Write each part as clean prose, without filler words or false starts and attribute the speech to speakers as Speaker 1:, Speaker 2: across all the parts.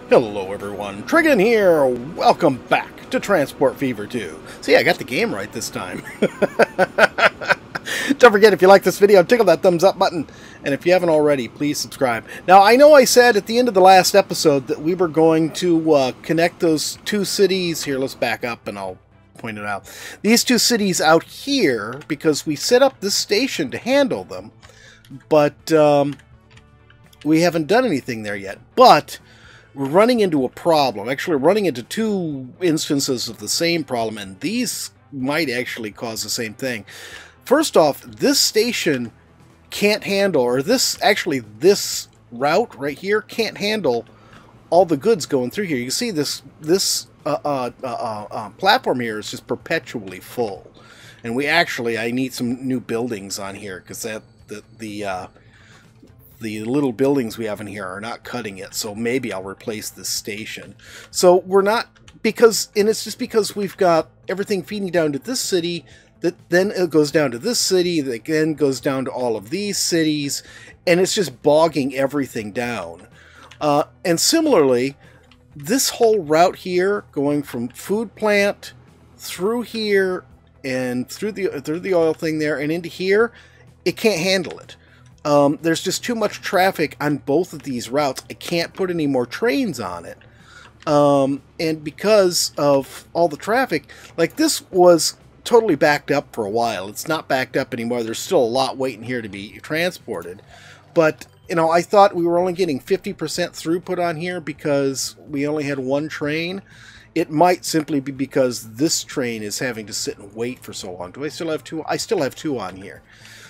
Speaker 1: Hello everyone, Trigan here! Welcome back to Transport Fever 2. See, I got the game right this time. Don't forget, if you like this video, tickle that thumbs up button. And if you haven't already, please subscribe. Now, I know I said at the end of the last episode that we were going to connect those two cities. Here, let's back up and I'll point it out. These two cities out here, because we set up this station to handle them. But we haven't done anything there yet. But we're running into a problem. Actually, we're running into two instances of the same problem, and these might actually cause the same thing. First off, this station can't handle, or this route right here can't handle all the goods going through here. You can see this platform here is just perpetually full, and I need some new buildings on here because the little buildings we have in here are not cutting it, so maybe I'll replace this station. So we're not, and it's just because we've got everything feeding down to this city, that then it goes down to this city, that then goes down to all of these cities, and it's just bogging everything down. And similarly, this whole route here, going from food plant through here and through the oil thing there and into here, it can't handle it. There's just too much traffic on both of these routes. I can't put any more trains on it. And because of all the traffic, like this was totally backed up for a while. It's not backed up anymore. There's still a lot waiting here to be transported. But, you know, I thought we were only getting 50% throughput on here because we only had one train. It might simply be because this train is having to sit and wait for so long. Do I still have two? I still have two on here.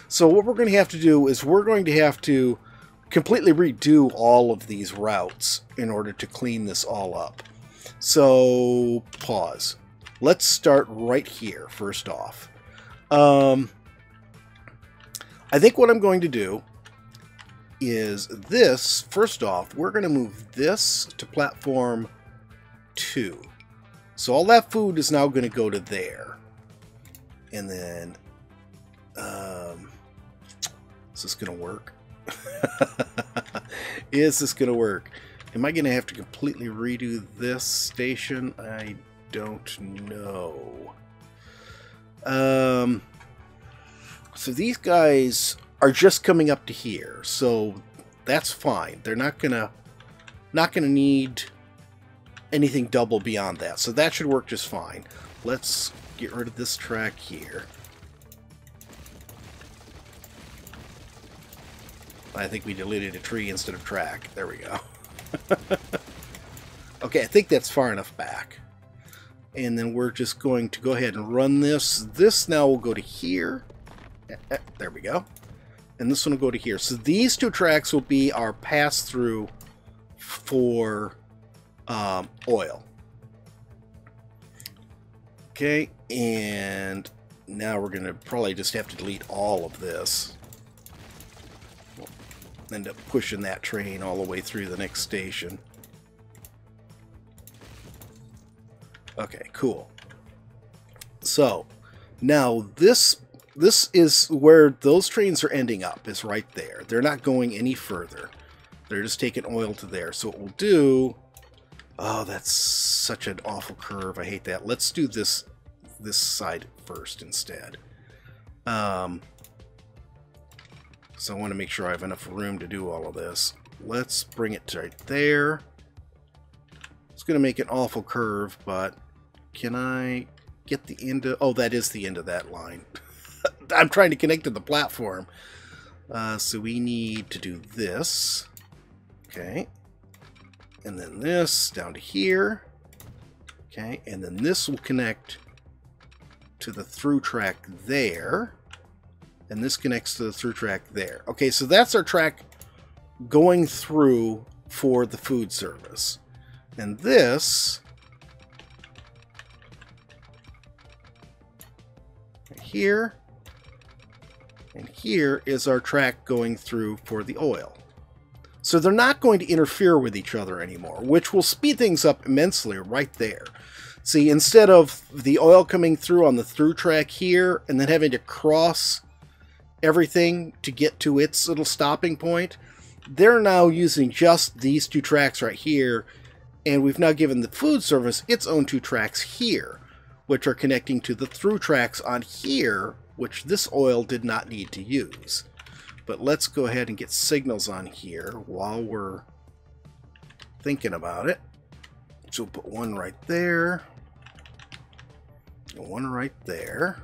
Speaker 1: So what we're going to have to do is we're going to have to completely redo all of these routes in order to clean this all up. So, pause. Let's start right here, first off. I think what I'm going to do is this. First off, we're going to move this to platform 2. So all that food is now going to go to there. And then... is this going to work? Is this going to work? Am I going to have to completely redo this station? I don't know. So these guys are just coming up to here, so that's fine. They're not gonna need anything double beyond that, so that should work just fine. Let's get rid of this track here. I think we deleted a tree instead of track. There we go. Okay, I think that's far enough back. And then we're just going to go ahead and run this. This now will go to here. There we go. And this one will go to here. So these two tracks will be our pass-through for oil. Okay, and now we're going to probably just have to delete all of this. End up pushing that train all the way through the next station. Okay, cool. So now this is where those trains are ending up, is right there. They're not going any further. They're just taking oil to there. So what we'll do, oh, that's such an awful curve. I hate that. Let's do this side first instead. So I want to make sure I have enough room to do all of this. Let's bring it right there. It's going to make an awful curve, but can I get the end of... Oh, that is the end of that line. I'm trying to connect to the platform. So we need to do this. Okay. And then this down to here. Okay. And then this will connect to the through track there. And this connects to the through track there. Okay, so that's our track going through for the food service. And this right here and here is our track going through for the oil. So they're not going to interfere with each other anymore, which will speed things up immensely right there. See, instead of the oil coming through on the through track here and then having to cross everything to get to its little stopping point, they're now using just these two tracks right here And we've now given the food service its own 2 tracks here, which are connecting to the through tracks on here, which this oil did not need to use. But let's go ahead and get signals on here while we're thinking about it. So we'll put one right there, and one right there,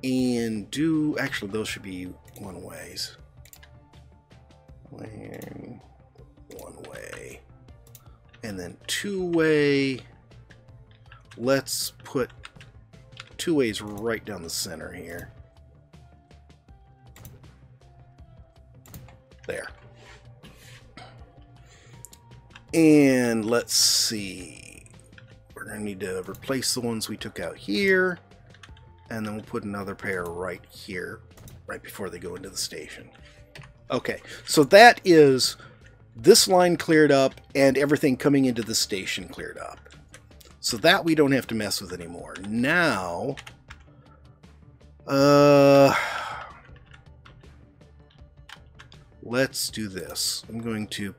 Speaker 1: and actually those should be one ways. One way, and then 2-way. Let's put 2 ways right down the center here. There. And let's see. We're going to need to replace the ones we took out here. And then we'll put another pair right here, right before they go into the station. Okay, so that is this line cleared up and everything coming into the station cleared up. So that we don't have to mess with anymore. Now, let's do this. I'm going to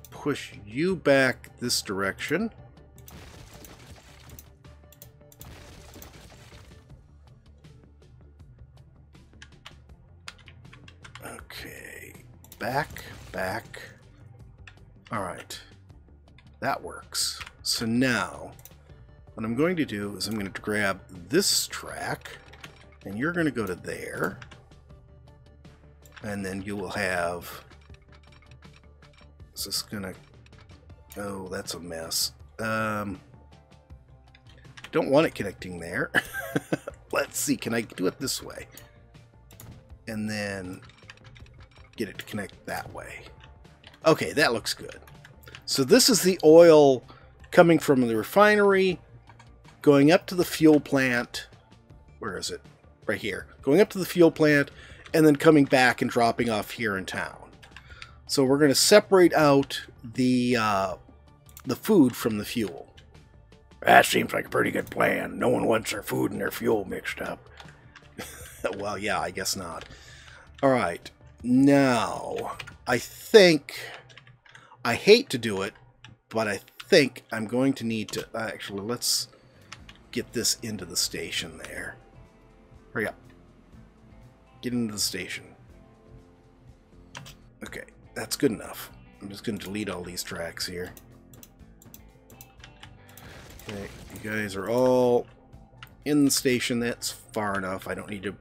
Speaker 1: push you back this direction. Okay, back. All right, that works. So now, what I'm going to do is I'm going to grab this track, and you're going to go to there, and then you will have, is this going to, oh, that's a mess. Don't want it connecting there. Let's see, can I do it this way? And then get it to connect that way. Okay, that looks good. So this is the oil coming from the refinery, going up to the fuel plant. Where is it? Right here. Going up to the fuel plant, and then coming back and dropping off here in town. So we're going to separate out the food from the fuel. That seems like a pretty good plan. No one wants their food and their fuel mixed up. Well, yeah, I guess not. All right. Now, I think, I hate to do it, but I think I'm going to need to, actually, let's get this into the station there. Hurry up. Get into the station. Okay, that's good enough. I'm just going to delete all these tracks here. Okay, you guys are all in the station. That's far enough. I don't need to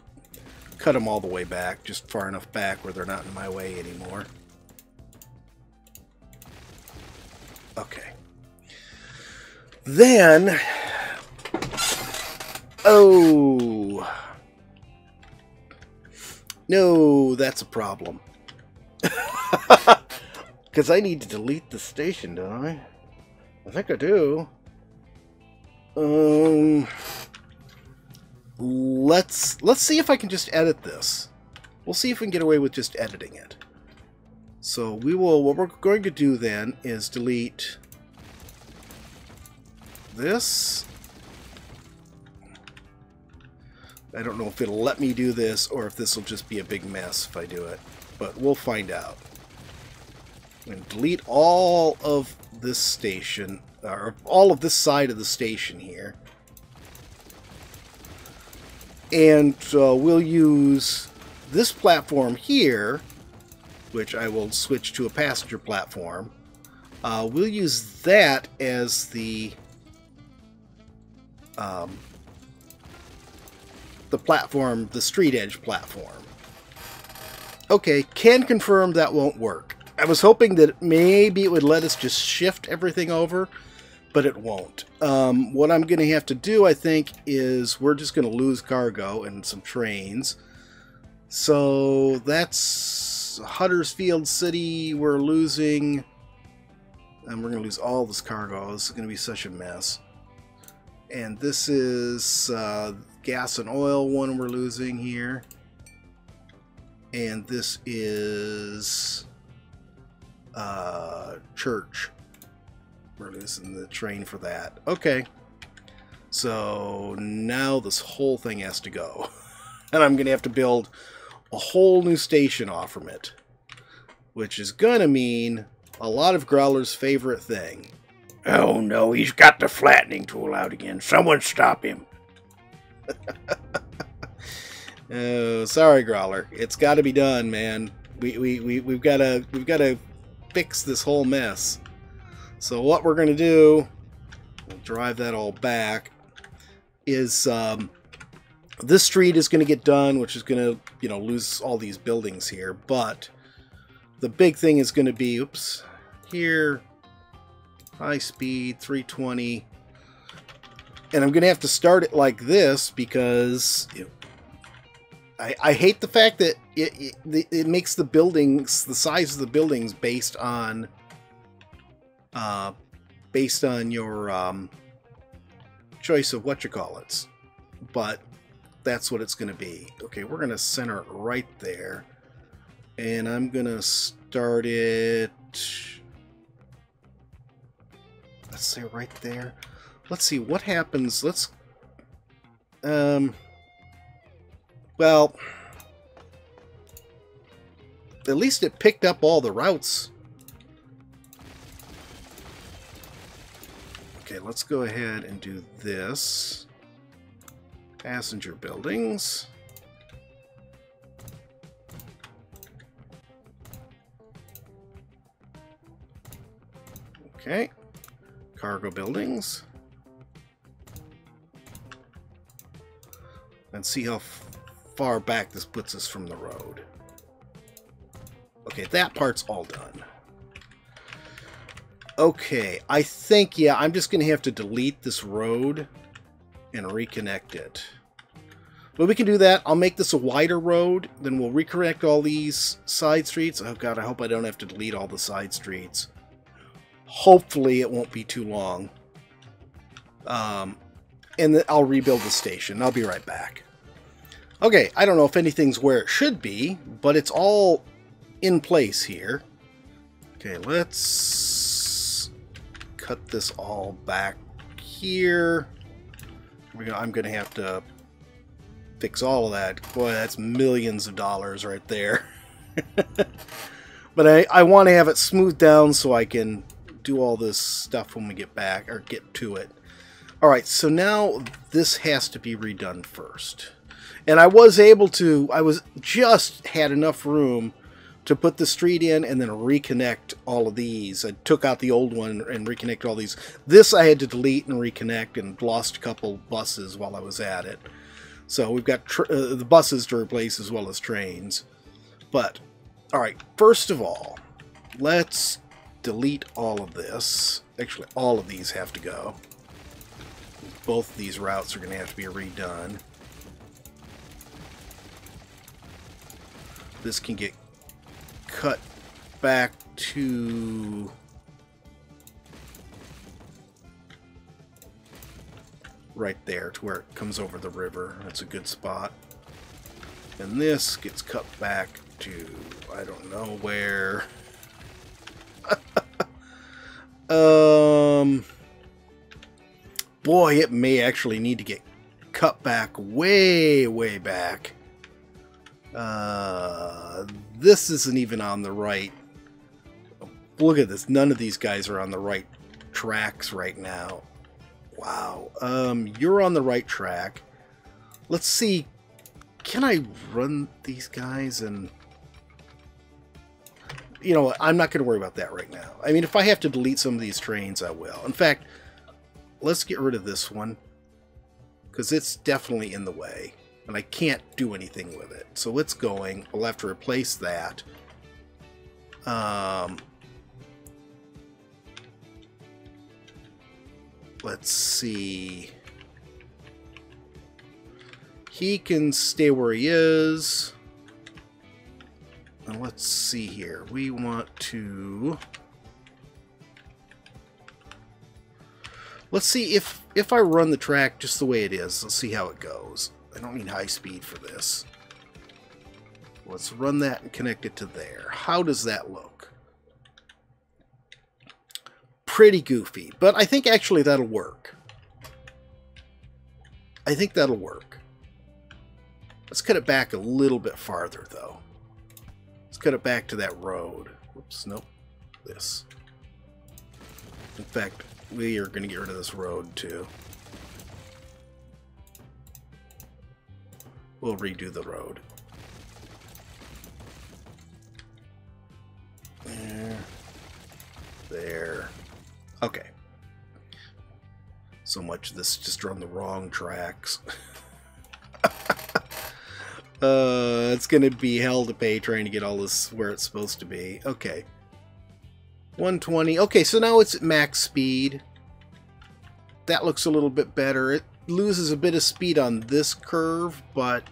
Speaker 1: cut them all the way back, just far enough back where they're not in my way anymore. Okay. Then, oh, no, that's a problem. Because I need to delete the station, don't I? I think I do. Let's see if I can just edit this. We'll see if we can get away with just editing it. So we will, what we're going to do then is delete this. I don't know if it'll let me do this or if this will just be a big mess if I do it, but we'll find out. I'm going to delete all of this station, or all of this side of the station here. And we'll use this platform here, which I will switch to a passenger platform. We'll use that as the platform, the street edge platform. Okay, can confirm that won't work. I was hoping that maybe it would let us just shift everything over, but it won't. What I'm going to have to do, I think, is we're just going to lose cargo and some trains. So that's Huddersfield City we're losing. And we're going to lose all this cargo. This is going to be such a mess. And this is gas and oil one we're losing here. And this is church. We're losing the train for that. Okay. So now this whole thing has to go. And I'm going to have to build a whole new station off from it. Which is going to mean a lot of Growler's favorite thing.
Speaker 2: Oh no, he's got the flattening tool out again. Someone stop him.
Speaker 1: Oh, sorry, Growler. It's got to be done, man. We've got to fix this whole mess. So what we're gonna do, we'll drive that all back, is this street is gonna get done, which is gonna, you know, lose all these buildings here. But the big thing is gonna be, oops, here, high speed, 320, and I'm gonna have to start it like this because I hate the fact that it makes the buildings, the size of the buildings, based on your choice of what you call it. But that's what it's going to be. Okay, we're going to center it right there, and I'm going to start it. Let's say right there. Let's see what happens. Let's well, at least it picked up all the routes. Okay, let's go ahead and do this. Passenger buildings. Okay. Cargo buildings. And see how far back this puts us from the road. Okay, that part's all done. Okay, I think, yeah, I'm just going to have to delete this road and reconnect it. But we can do that. I'll make this a wider road, then we'll reconnect all these side streets. Oh god, I hope I don't have to delete all the side streets. Hopefully it won't be too long. And then I'll rebuild the station. I'll be right back. Okay, I don't know if anything's where it should be, but it's all in place here. Okay, let's cut this all back here. I'm going to have to fix all of that. Boy, that's millions of dollars right there. But I want to have it smoothed down so I can do all this stuff when we get back, or get to it. Alright, so now this has to be redone first. And I was able to, just had enough room to put the street in and then reconnect all of these. I took out the old one and reconnected all these. This I had to delete and reconnect, and lost a couple buses while I was at it. So we've got the buses to replace as well as trains. But, alright, first of all, let's delete all of this. Actually, all of these have to go. Both of these routes are going to have to be redone. This can get cut back to right there, to where it comes over the river. That's a good spot. And this gets cut back to, I don't know where. Boy, it may actually need to get cut back way, way back. This isn't even on the right. Look at this. None of these guys are on the right tracks right now. Wow. You're on the right track. Let's see. Can I run these guys and... You know what? I'm not going to worry about that right now. I mean, if I have to delete some of these trains, I will. In fact, let's get rid of this one, because it's definitely in the way, and I can't do anything with it. So it's going. We'll have to replace that. Let's see. He can stay where he is. And let's see here. We want to... Let's see if I run the track just the way it is. Let's see how it goes. I don't need high speed for this. Let's run that and connect it to there. How does that look? Pretty goofy, but I think actually that'll work. I think that'll work. Let's cut it back a little bit farther, though. Let's cut it back to that road. Oops, nope. This. In fact, we are going to get rid of this road too. We'll redo the road. There. There. Okay. So much of this just on the wrong tracks. It's gonna be hell to pay trying to get all this where it's supposed to be. Okay. 120. Okay, so now it's at max speed. That looks a little bit better. It loses a bit of speed on this curve, but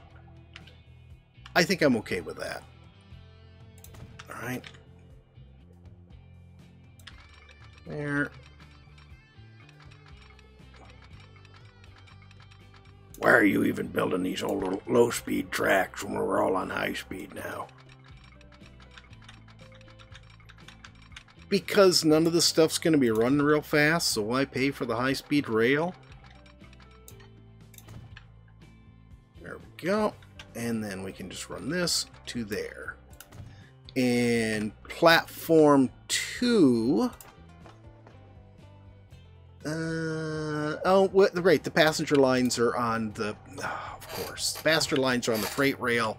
Speaker 1: I think I'm okay with that. Alright. There.
Speaker 2: Why are you even building these old low-speed tracks when we're all on high speed now?
Speaker 1: Because none of this stuff's going to be running real fast, so why pay for the high-speed rail? There we go. And then we can just run this to there. And platform 2... right, the passenger lines are on the... of course. The passenger lines are on the freight rail.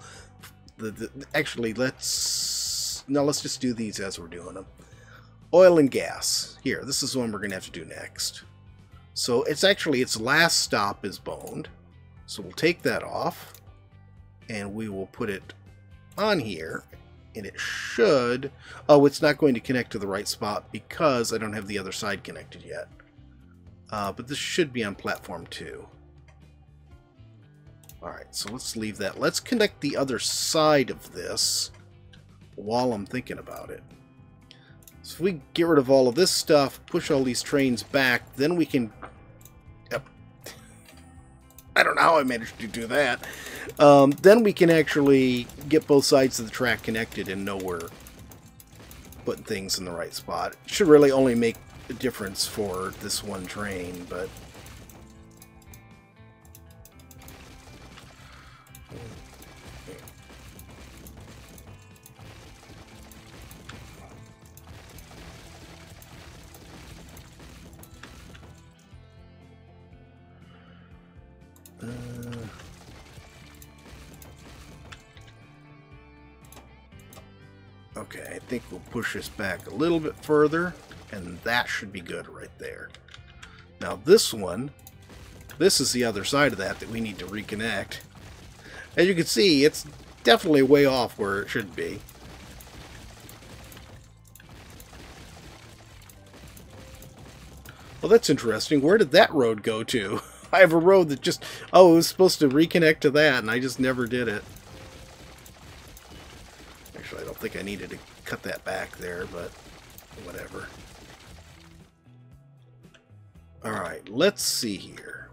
Speaker 1: Actually, let's just do these as we're doing them. Oil and gas. Here, this is the one we're going to have to do next. So, it's actually, its last stop is boned. So, we'll take that off. And we will put it on here. And it should... Oh, it's not going to connect to the right spot because I don't have the other side connected yet. But this should be on platform 2. Alright, so let's leave that. Let's connect the other side of this while I'm thinking about it. So if we get rid of all of this stuff, push all these trains back, then we can... Yep. I don't know how I managed to do that. Then we can actually get both sides of the track connected and know we're putting things in the right spot. It should really only make a difference for this one train, but... Okay, I think we'll push this back a little bit further, and that should be good right there. Now this one, this is the other side of that we need to reconnect. As you can see, it's definitely way off where it should be. Well, that's interesting. Where did that road go to? I have a road that just... Oh, it was supposed to reconnect to that, and I just never did it. Actually, I don't think I needed to cut that back there, but whatever. Alright, let's see here.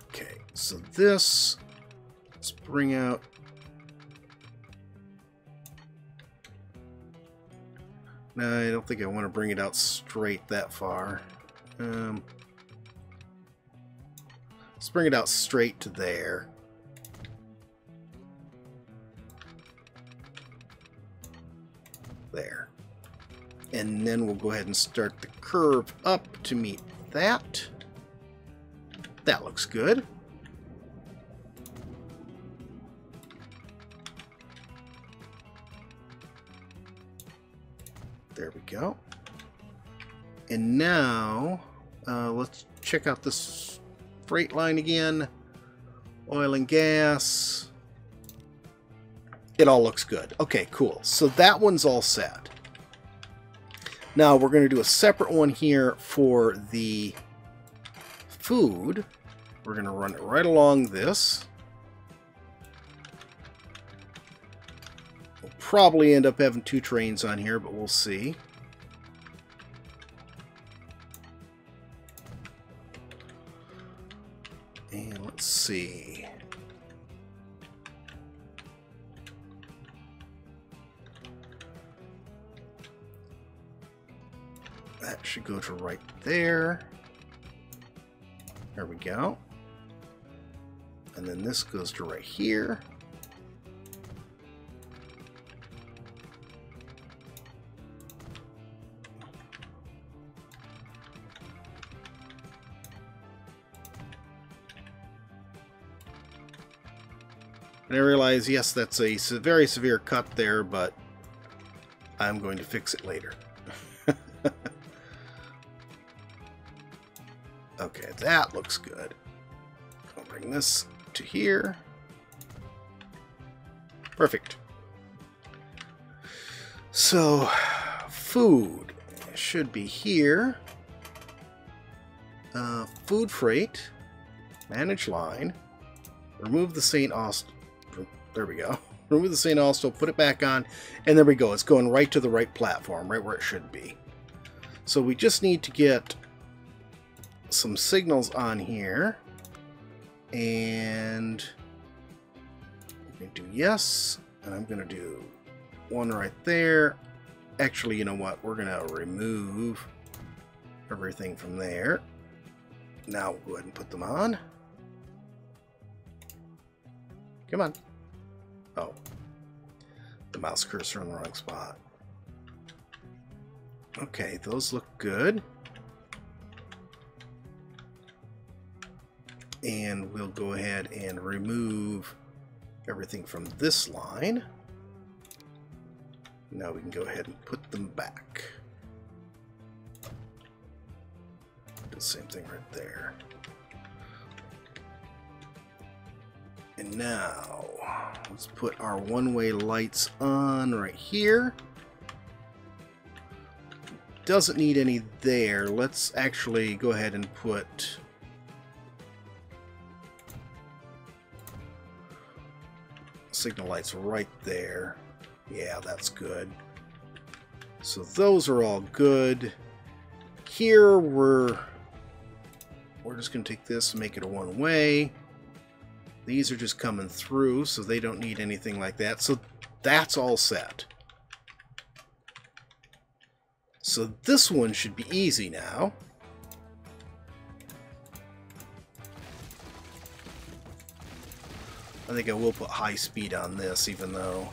Speaker 1: Okay, so this... Let's bring out... No, I don't think I want to bring it out straight that far. Let's bring it out straight to there. There. And then we'll go ahead and start the curve up to meet that. That looks good. There we go. And now, let's check out this freight line again. Oil and gas. It all looks good. Okay, cool. So that one's all set. Now we're going to do a separate one here for the food. We're going to run it right along this. We'll probably end up having 2 trains on here, but we'll see. And let's see. That should go to right there. There we go. And then this goes to right here. And I realize, yes, that's a very severe cut there, but I'm going to fix it later. Okay, that looks good. I'll bring this to here. Perfect. So, food should be here. Food freight. Manage line. Remove the St. Austell. There we go. Remove the St. Austell, put it back on, and there we go. It's going right to the right platform, right where it should be. So we just need to get some signals on here. And I'm going to do yes. And I'm going to do one right there. Actually, you know what? We're going to remove everything from there. Now we'll go ahead and put them on. Come on. Oh. The mouse cursor in the wrong spot. Okay, those look good. And we'll go ahead and remove everything from this line. Now we can go ahead and put them back. Do the same thing right there. And now, let's put our one-way lights on right here. Doesn't need any there. Let's actually go ahead and put signal lights right there. Yeah, that's good. So those are all good. Here we're just going to take this and make it a one-way. These are just coming through, so they don't need anything like that. So that's all set. So this one should be easy now. I think I will put high speed on this, even though...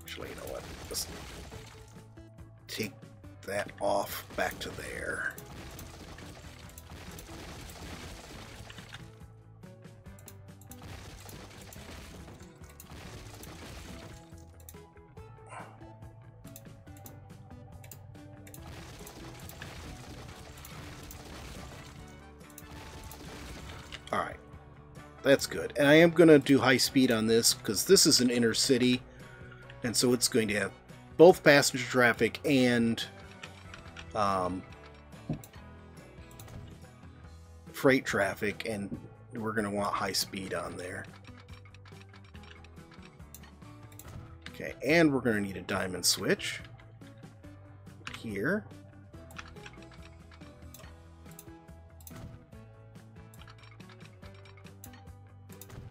Speaker 1: Actually, you know what? Let's take that off back to there. Alright, that's good. And I am going to do high speed on this because this is an inner city, and so it's going to have both passenger traffic and freight traffic, and we're going to want high speed on there. Okay, and we're going to need a diamond switch here.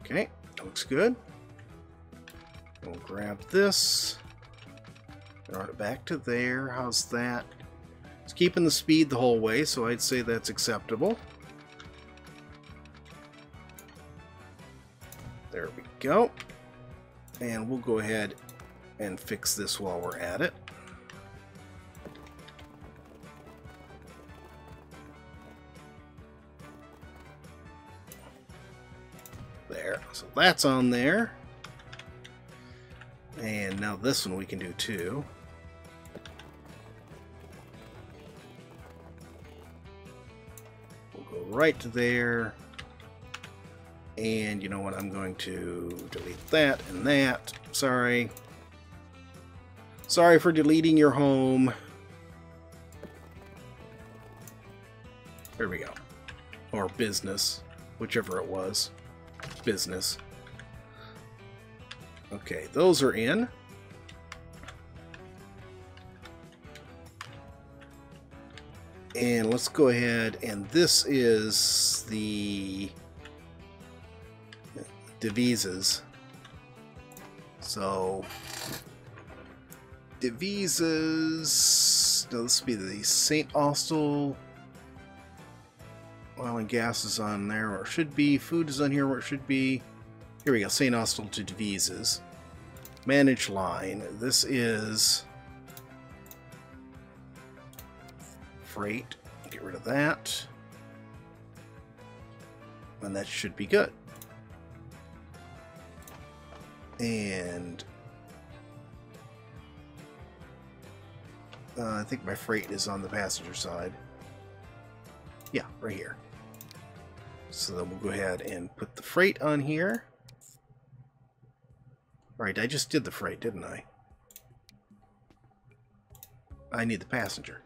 Speaker 1: Okay, that looks good. We'll grab this, run it back to there. How's that? It's keeping the speed the whole way, so I'd say that's acceptable. There we go. And we'll go ahead and fix this while we're at it. There, so that's on there. And now this one we can do too. We'll go right to there. And you know what, I'm going to delete that and that. Sorry. Sorry for deleting your home. There we go. Or business, whichever it was. Business. Okay, those are in. And let's go ahead, and this is the devises. So devises, no, this would be the St. Austell. Oil and gas is on there where it should be. Food is on here where it should be. Here we go, St. Austell to devises. Manage line. This is freight. Get rid of that. And that should be good. And I think my freight is on the passenger side. Yeah, right here. So then we'll go ahead and put the freight on here. Alright, I just did the freight, didn't I? I need the passenger.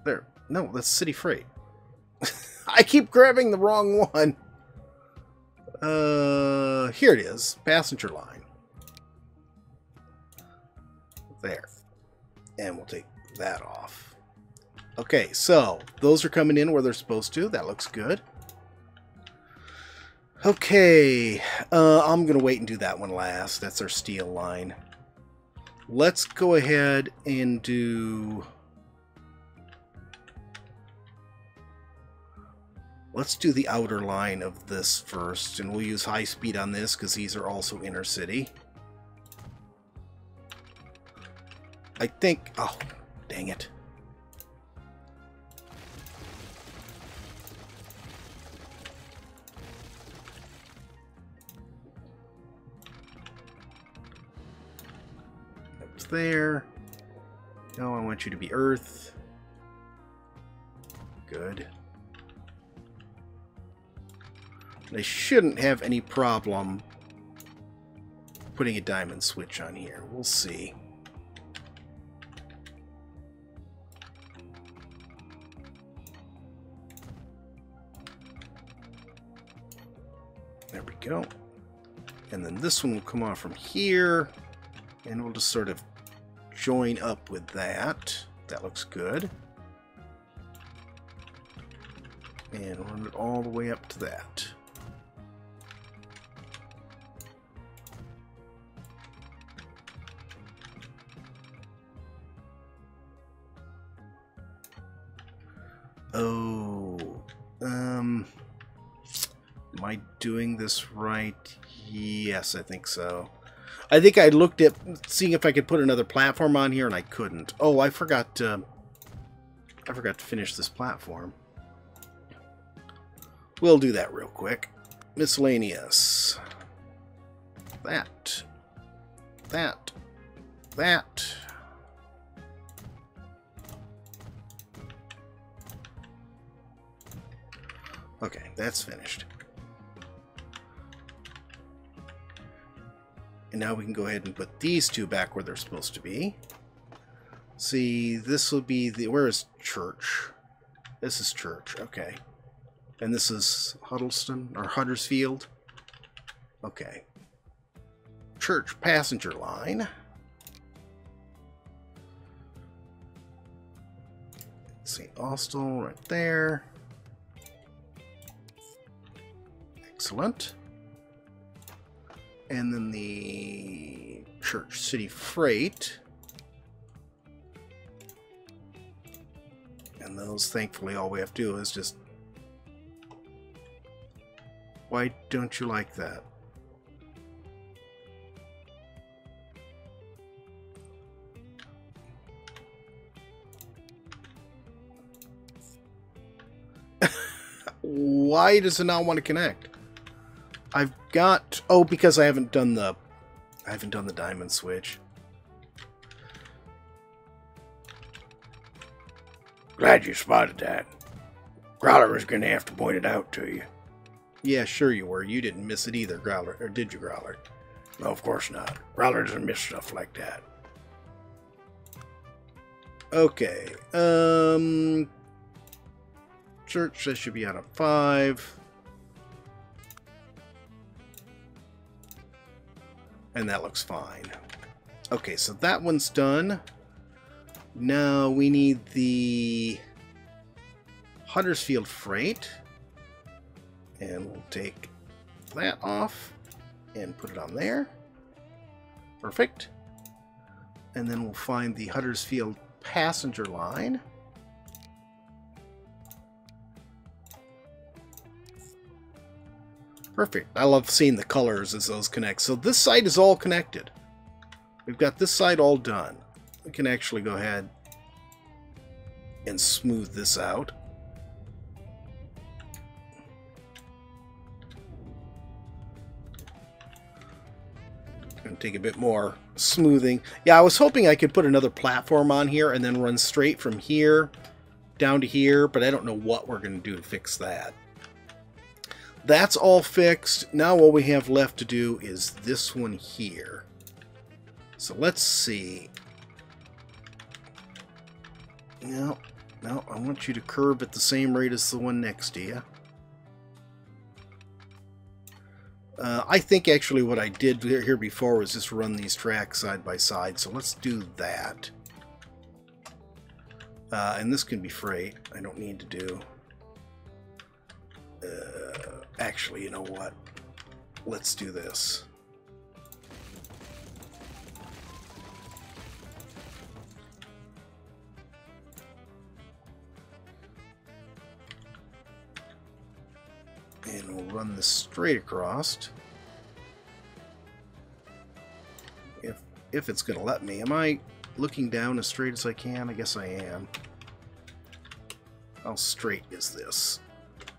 Speaker 1: There. No, that's city freight. I keep grabbing the wrong one. Here it is. Passenger line. There. And we'll take that off. Okay, so those are coming in where they're supposed to. That looks good. Okay, I'm going to wait and do that one last. That's our steel line. Let's go ahead and do... Let's do the outer line of this first, and we'll use high speed on this because these are also inner city. I think... Oh, dang it. That was there. No, I want you to be Earth. Good. I shouldn't have any problem putting a diamond switch on here. We'll see. There we go. And then this one will come off from here, and we'll just sort of join up with that. That looks good. And run it all the way up to that. Oh, am I doing this right? Yes, I think so. I think I looked at seeing if I could put another platform on here, and I couldn't. Oh, I forgot to finish this platform. We'll do that real quick. Miscellaneous. That. Okay, that's finished. And now we can go ahead and put these two back where they're supposed to be. See, this will be the... Where is church? This is church, okay. And this is Huddleston, or Huddersfield. Okay. Church passenger line. St. Austell right there. Excellent. And then the Church City Freight. And those, thankfully, all we have to do is just... Why don't you like that? Why does it not want to connect? I've got... Oh, because I haven't done the diamond switch.
Speaker 2: Glad you spotted that. Growler was going to have to point it out to you.
Speaker 1: Yeah, sure you were. You didn't miss it either, Growler. Or did you, Growler?
Speaker 2: No, of course not. Growler doesn't miss stuff like that.
Speaker 1: Okay. Church, that should be out of 5. And that looks fine. Okay, so that one's done. Now we need the Huddersfield Freight. And we'll take that off and put it on there. Perfect. And then we'll find the Huddersfield passenger line. Perfect. I love seeing the colors as those connect. So this side is all connected. We've got this side all done. We can actually go ahead and smooth this out. Gonna take a bit more smoothing. Yeah, I was hoping I could put another platform on here and then run straight from here down to here, but I don't know what we're going to do to fix that. That's all fixed. Now what we have left to do is this one here. So let's see. No, I want you to curve at the same rate as the one next to you. I think actually what I did here before was just run these tracks side by side, so let's do that. And this can be freight. I don't need to do... actually, you know what? Let's do this. And we'll run this straight across. If it's going to let me. Am I looking down as straight as I can? I guess I am. How straight is this?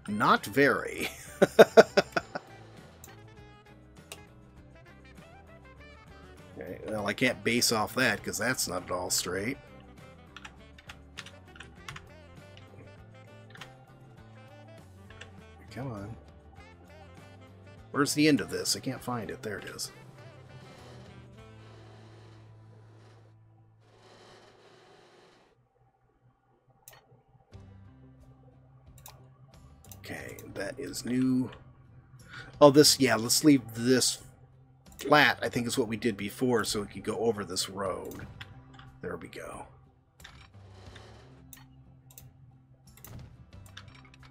Speaker 1: Not very. Okay, well, I can't base off that because that's not at all straight. Come on. Where's the end of this? I can't find it. There it is. Okay, that is new. Oh, this, yeah, let's leave this flat, I think is what we did before, so it could go over this road. There we go.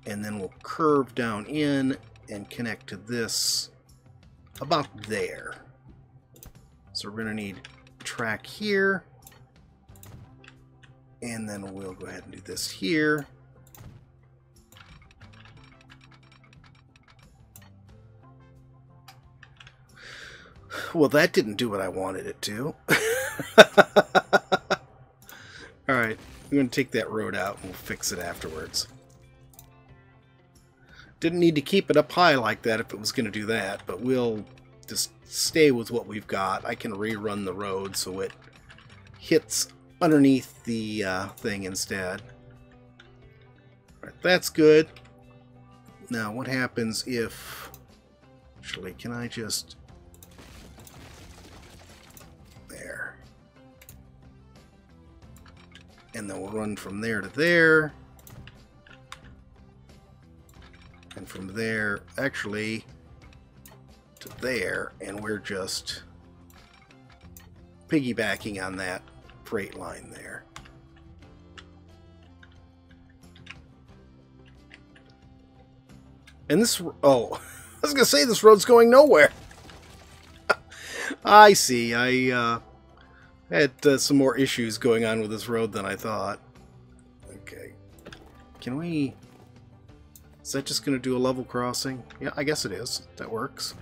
Speaker 1: And then we'll curve down in and connect to this about there. So we're going to need track here. And then we'll go ahead and do this here. Well, that didn't do what I wanted it to. Alright, I'm going to take that road out and we'll fix it afterwards. Didn't need to keep it up high like that if it was going to do that, but we'll just stay with what we've got. I can rerun the road so it hits underneath the thing instead. All right, that's good. Now, what happens if... Actually, can I just... There. And then we'll run from there to there. And from there, actually, to there, and we're just piggybacking on that freight line there. And this, oh, I was going to say this road's going nowhere. I see, I had some more issues going on with this road than I thought. Okay, can we... Is that just going to do a level crossing? Yeah, I guess it is. That works.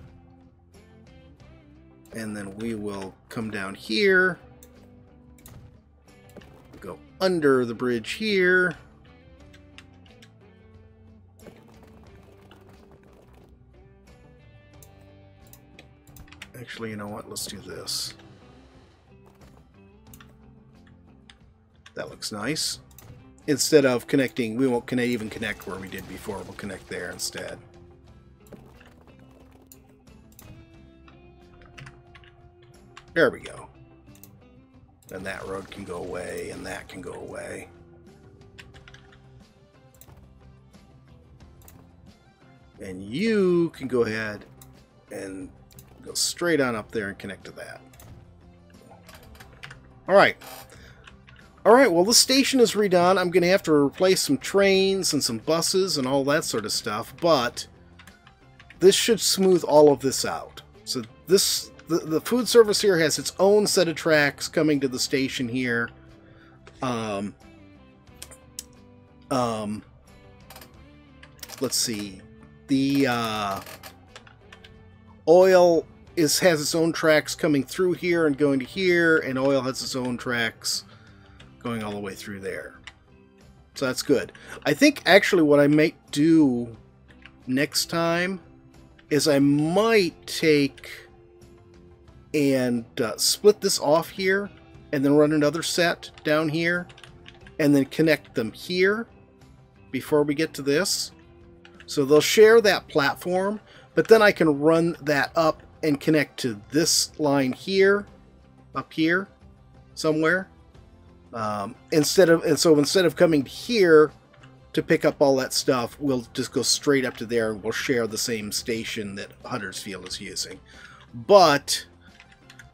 Speaker 1: And then we will come down here. Go under the bridge here. Actually, you know what? Let's do this. That looks nice. Instead of connecting, we won't even connect where we did before. We'll connect there instead. There we go. And that road can go away, and that can go away. And you can go ahead and go straight on up there and connect to that. Alright. Alright, well, the station is redone. I'm going to have to replace some trains and some buses and all that sort of stuff, but this should smooth all of this out. So this, the food service here has its own set of tracks coming to the station here. Let's see. The oil has its own tracks coming through here and going to here, and oil has its own tracks going all the way through there. So that's good. I think actually what I might do next time is I might take and split this off here, and then run another set down here, and then connect them here before we get to this. So they'll share that platform, but then I can run that up and connect to this line here, up here, somewhere. Instead of coming here to pick up all that stuff, we'll just go straight up to there and we'll share the same station that Huddersfield is using. But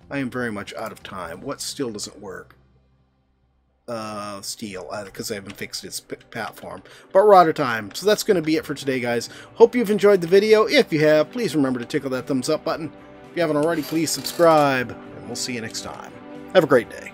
Speaker 1: I am very much out of time. What still doesn't work? Steel, because I haven't fixed its platform. But we're out of time. So that's going to be it for today, guys. Hope you've enjoyed the video. If you have, please remember to tickle that thumbs up button. If you haven't already, please subscribe. And we'll see you next time. Have a great day.